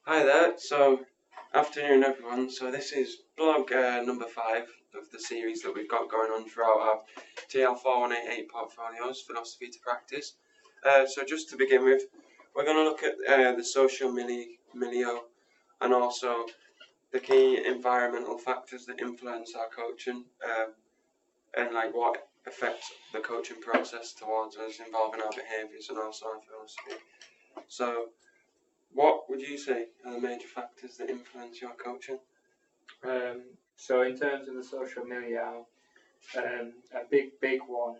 Hi there. Afternoon, everyone. So, this is blog number 5 of the series that we've got going on throughout our TL4188 portfolios, philosophy to practice. So, just to begin with, we're going to look at the social milieu and also the key environmental factors that influence our coaching and like what affects the coaching process towards us, involving our behaviours and also our philosophy. So, what would you say are the major factors that influence your coaching? So in terms of the social milieu, a big one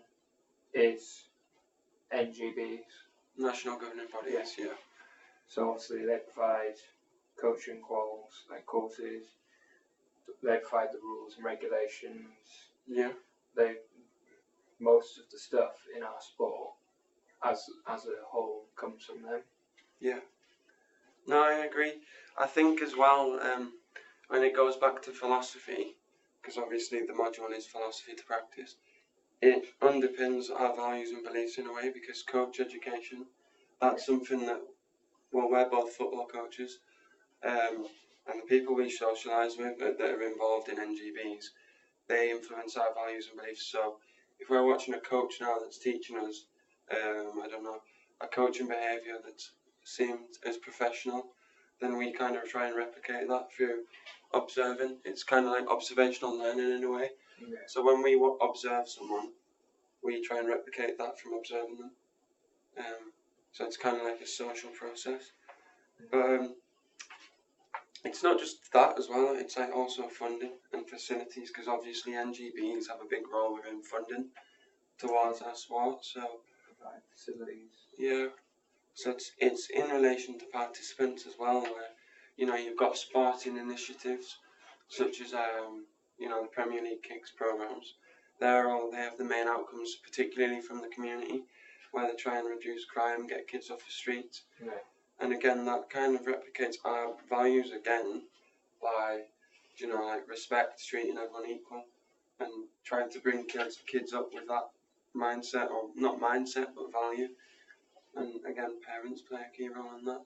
is NGBs. National governing bodies, yeah. So obviously they provide coaching quals, like courses. They provide the rules and regulations. Yeah. Most of the stuff in our sport, as a whole, comes from them. Yeah. No, I agree. I think as well, when it goes back to philosophy, because obviously the module is philosophy to practice, it underpins our values and beliefs in a way, because coach education, that's something that, well, we're both football coaches, and the people we socialise with that are involved in NGBs, they influence our values and beliefs. So if we're watching a coach now that's teaching us, I don't know, a coaching behaviour that's seemed as professional, then we kind of try and replicate that through observing. It's kind of like observational learning in a way. Yeah. So when we observe someone, we try and replicate that from observing them. So it's kind of like a social process. But it's not just that as well, it's like also funding and facilities, because obviously NGBs have a big role within funding towards our sport. So provide facilities. Yeah. So it's in relation to participants as well, where you've got sporting initiatives such as the Premier League Kicks programs. They have the main outcomes, particularly from the community, where they try and reduce crime, get kids off the streets. Yeah. And again, that kind of replicates our values again by like respect, treating everyone equal, and trying to bring kids up with that mindset, or not mindset but value. And again, parents play a key role in that,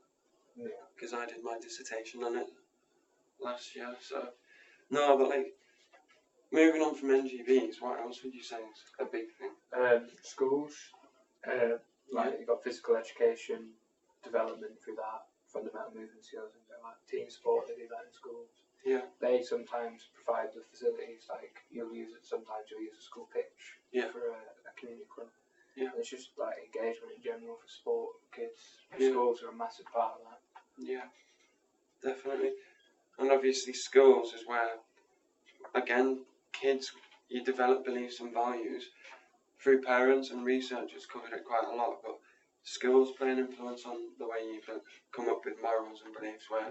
because I did my dissertation on it last year. So no, but like moving on from NGBs, what else would you say is a big thing? Schools, you've got physical education, development through that, fundamental movement skills, and like team sport. They do that in schools. Yeah. They sometimes provide the facilities, like you'll use a school pitch for a community club. Yeah. And it's just like engagement in general for sport, kids. Schools are a massive part of that. Yeah, definitely. And obviously schools is where, again, kids, you develop beliefs and values through parents, and research has covered it quite a lot, but schools play an influence on the way you come up with morals and beliefs, where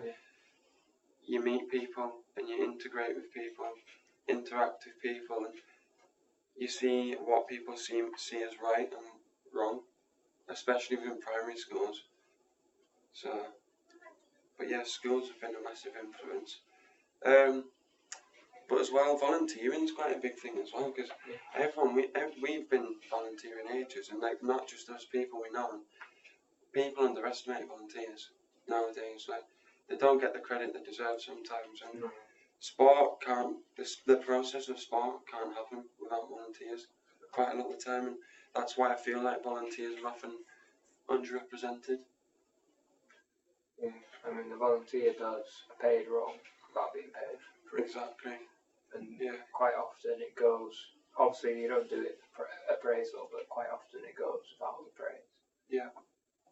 you meet people and you integrate with people, interact with people, and you see what people see as right and wrong, especially within primary schools. So, but yeah, schools have been a massive influence. But as well, volunteering is quite a big thing as well, because we've been volunteering ages, and like not just those people we know. People underestimate volunteers nowadays. Like they don't get the credit they deserve sometimes, and sport can't. The process of sport can't happen without volunteers quite a lot of the time, and that's why I feel like volunteers are often underrepresented. Yeah, I mean the volunteer does a paid role without being paid. Exactly. And quite often it goes. Obviously, you don't do it for appraisal, but quite often it goes without the praise. Yeah.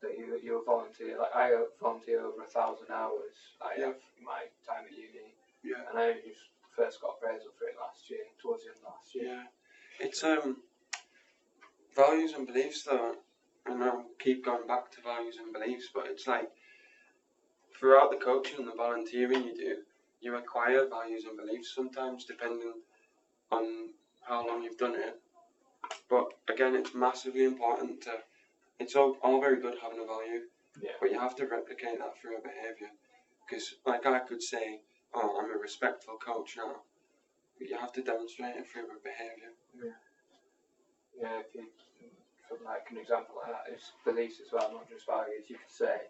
That you're a volunteer. Like I volunteer over 1,000 hours. I have my time at uni. Yeah. And I only just first got appraisal for it last year, towards the end of last year. Yeah. It's values and beliefs though, and I'll keep going back to values and beliefs, but it's like throughout the coaching and the volunteering you do, you acquire values and beliefs sometimes depending on how long you've done it. But again, it's massively important to, it's all very good having a value, but you have to replicate that through a behaviour. Because like I could say, oh, I'm a respectful coach now, but you have to demonstrate it through a behaviour. Yeah, from like an example like that is beliefs as well, not just values. You could say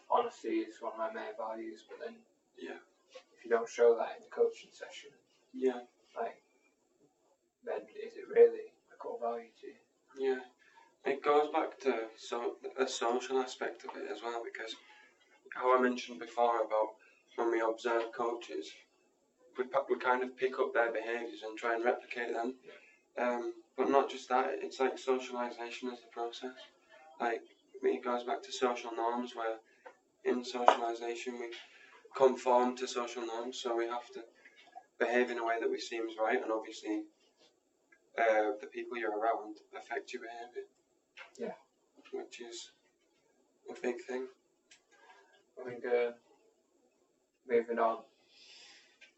honesty is one of my main values, but then if you don't show that in the coaching session, like then is it really a core value to you? Yeah, it goes back to a social aspect of it as well, because how I mentioned before about when we observe coaches, we kind of pick up their behaviours and try and replicate them. But not just that, it's like socialisation as the process. Like, it goes back to social norms, where in socialisation we conform to social norms, so we have to behave in a way that we seems right, and obviously the people you're around affect your behaviour. Yeah. Which is a big thing. I think moving on,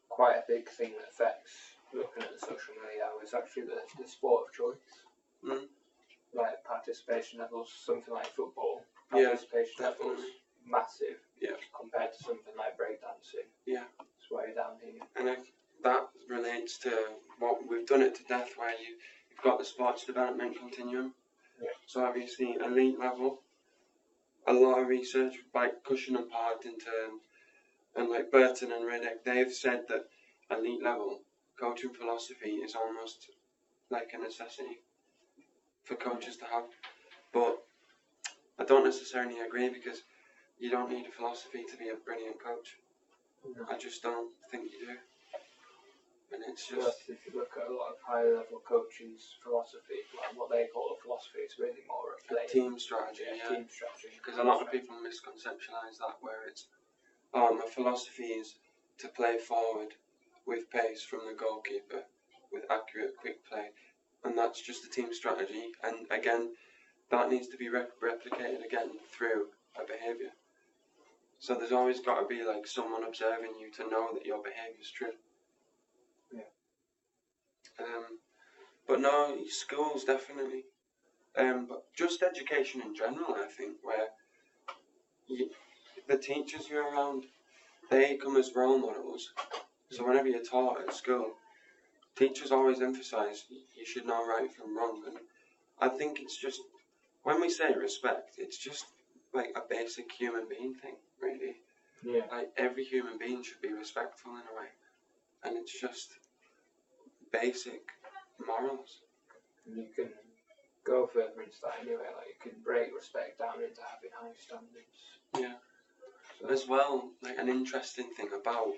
quite a big thing that affects looking at the social media is actually the sport of choice. Like participation levels, something like football, participation levels massive compared to something like breakdancing. Yeah. It's way down here. And that relates to what we've done it to death, where you've got the sports development continuum. Yeah. So obviously elite level, a lot of research by Cushion and Partington and like Burton and Riddick, they've said that elite level coaching philosophy is almost like a necessity for coaches to have. But I don't necessarily agree, because you don't need a philosophy to be a brilliant coach. No. I just don't think you do. And it's just... Plus, if you look at a lot of higher level coaches' philosophy, like what they call a philosophy, it's really more a team strategy. Team strategy. Because a lot of people misconceptualise that, where it's, my philosophy is to play forward with pace from the goalkeeper, with accurate, quick play. And that's just a team strategy. And again, that needs to be replicated again through a behaviour. So there's always got to be like someone observing you to know that your behaviour is true. Yeah. But no, schools definitely. But just education in general, I think, where the teachers you're around, they come as role models. So whenever you're taught at school, teachers always emphasise you should know right from wrong. And I think it's just, when we say respect, it's just like a basic human being thing, really. Yeah. Like every human being should be respectful in a way. And it's just basic morals. And you can go further into that anyway, like you can break respect down into having high standards. Yeah. So. As well, like an interesting thing about,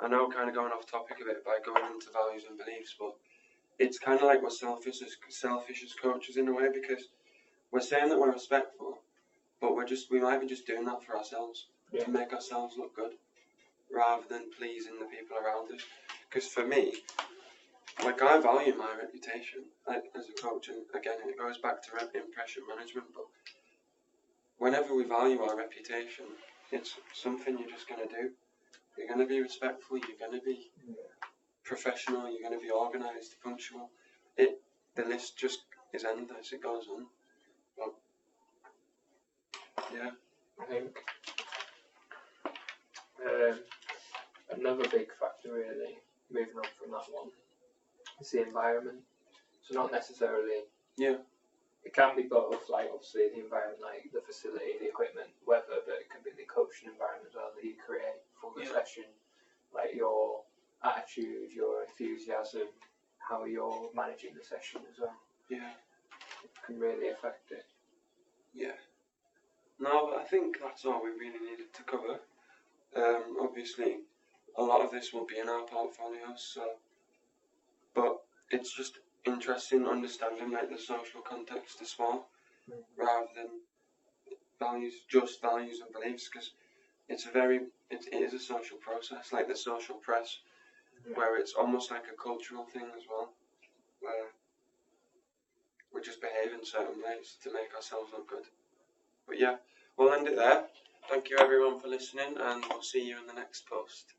I know kind of going off topic a bit by going into values and beliefs, but it's kind of like we're selfish as coaches in a way, because we're saying that we're respectful, but we might be just doing that for ourselves, to make ourselves look good, rather than pleasing the people around us. Because for me, like, I value my reputation as a coach, and again, it goes back to impression management, but whenever we value our reputation, it's something you're just going to do. You're going to be respectful, you're going to be professional, you're going to be organised, punctual. The list just is endless, it goes on. But, yeah. I think another big factor, really, moving on from that one, is the environment. So not necessarily... Yeah. It can be both, like obviously the environment, like the facility, the equipment, weather, but it can be the coaching environment as well that you create for the session. Like your attitude, your enthusiasm, how you're managing the session as well. Yeah. It can really affect it. Yeah. No, but I think that's all we really needed to cover. Obviously, a lot of this will be in our portfolios, so, but it's just interesting understanding like the social context as well, rather than just values and beliefs, because it is a social process, like the social press, where it's almost like a cultural thing as well, where we just behave in certain ways to make ourselves look good. But yeah, we'll end it there. Thank you everyone for listening, and we'll see you in the next post.